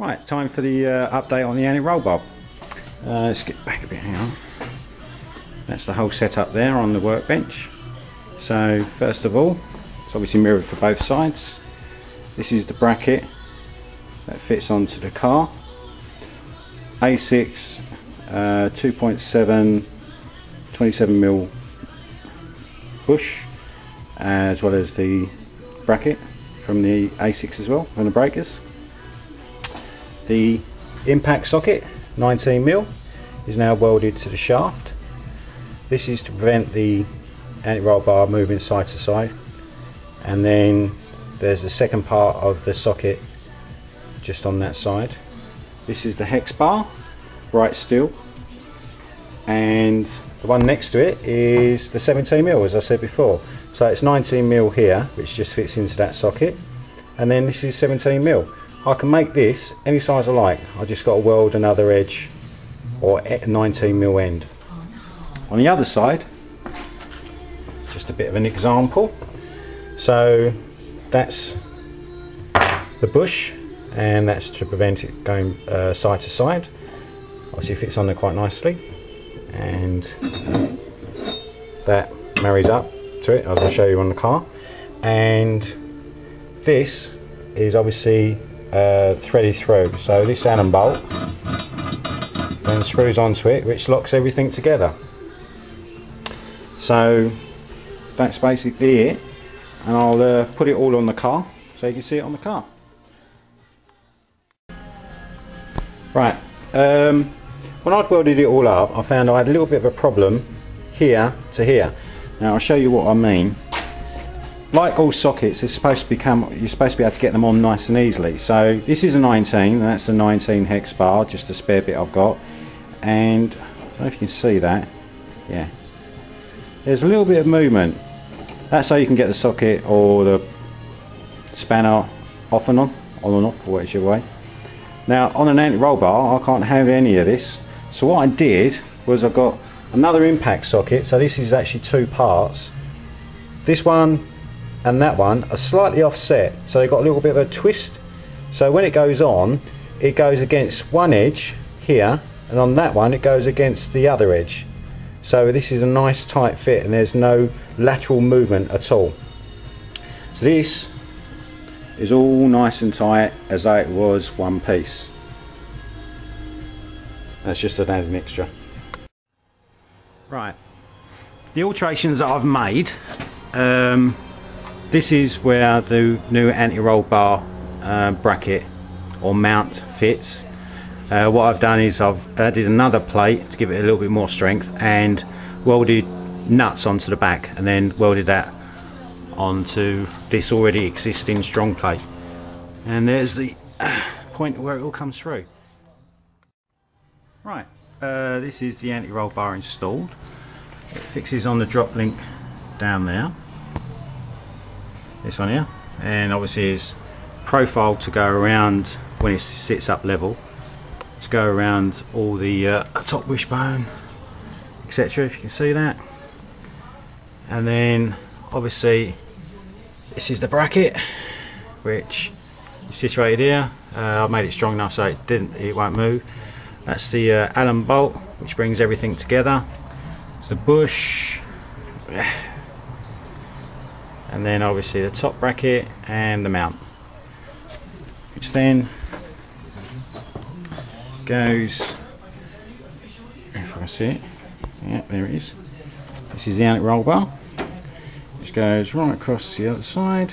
Right, time for the update on the anti-roll bar. Let's get back a bit, hang on. That's the whole setup there on the workbench. So first of all, it's obviously mirrored for both sides. This is the bracket that fits onto the car. A6 2.7 27mm bush, as well as the bracket from the A6 as well, from the breakers. The impact socket, 19mm, is now welded to the shaft. This is to prevent the anti-roll bar moving side to side. And then there's the second part of the socket just on that side. This is the hex bar, bright steel. And the one next to it is the 17mm, as I said before. So it's 19mm here, which just fits into that socket. And then this is 17mm. I can make this any size I like. I just got to weld another edge or 19mm end. On the other side, just a bit of an example. So that's the bush, and that's to prevent it going side to side. Obviously it fits on there quite nicely, and that marries up to it, as I'll show you on the car. And this is obviously threaded through, so this Allen bolt then screws onto it, which locks everything together. So that's basically it, and I'll put it all on the car so you can see it on the car. Right, when I'd welded it all up, I found I had a little bit of a problem here to here. Now I'll show you what I mean. Like all sockets, it's supposed to you're supposed to be able to get them on nice and easily. So this is a 19, and that's a 19 hex bar, just a spare bit I've got. And I don't know if you can see that. Yeah, there's a little bit of movement. That's so you can get the socket or the spanner off and on and off, whichever way. Now on an anti-roll bar, I can't have any of this. So what I did was I got another impact socket. So this is actually two parts. This one and that one are slightly offset, so they've got a little bit of a twist. So when it goes on, it goes against one edge here, and on that one it goes against the other edge. So this is a nice tight fit, and there's no lateral movement at all. So this is all nice and tight as though it was one piece. That's just an added extra. Right, the alterations that I've made, this is where the new anti-roll bar bracket or mount fits. What I've done is I've added another plate to give it a little bit more strength, and welded nuts onto the back, and then welded that onto this already existing strong plate. And there's the point where it all comes through. Right, this is the anti-roll bar installed. It fixes on the drop link down there. This one here, and obviously is profiled to go around when it sits up level, to go around all the top wishbone, etc., if you can see that. And then obviously this is the bracket, which is situated here. I've made it strong enough so it won't move. That's the Allen bolt, which brings everything together. It's the bush. And then obviously the top bracket and the mount, which then goes, if I can see it, yeah, there it is. This is the anti-roll bar, which goes right across the other side.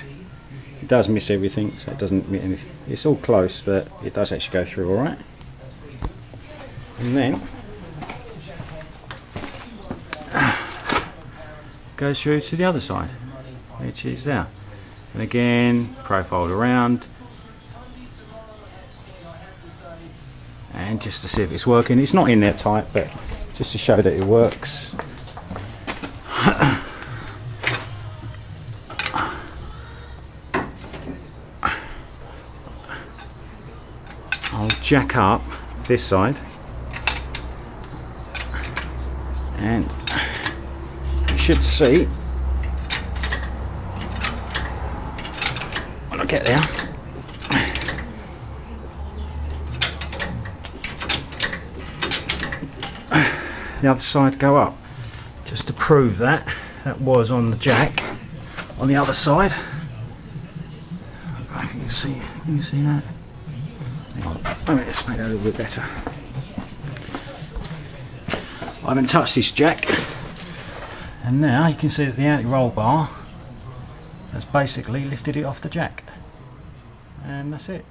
It does miss everything, so it doesn't miss anything. It's all close, but it does actually go through all right. And then goes through to the other side, which is there, and again profiled around, and just to see if it's working. It's not in there tight, but just to show that it works. I'll jack up this side, and you should see when I get there the other side go up, just to prove that that was on the jack on the other side. You can see that. Hang on, let's make that a little bit better. I haven't touched this jack, and now you can see that the anti-roll bar has basically lifted it off the jack, and that's it.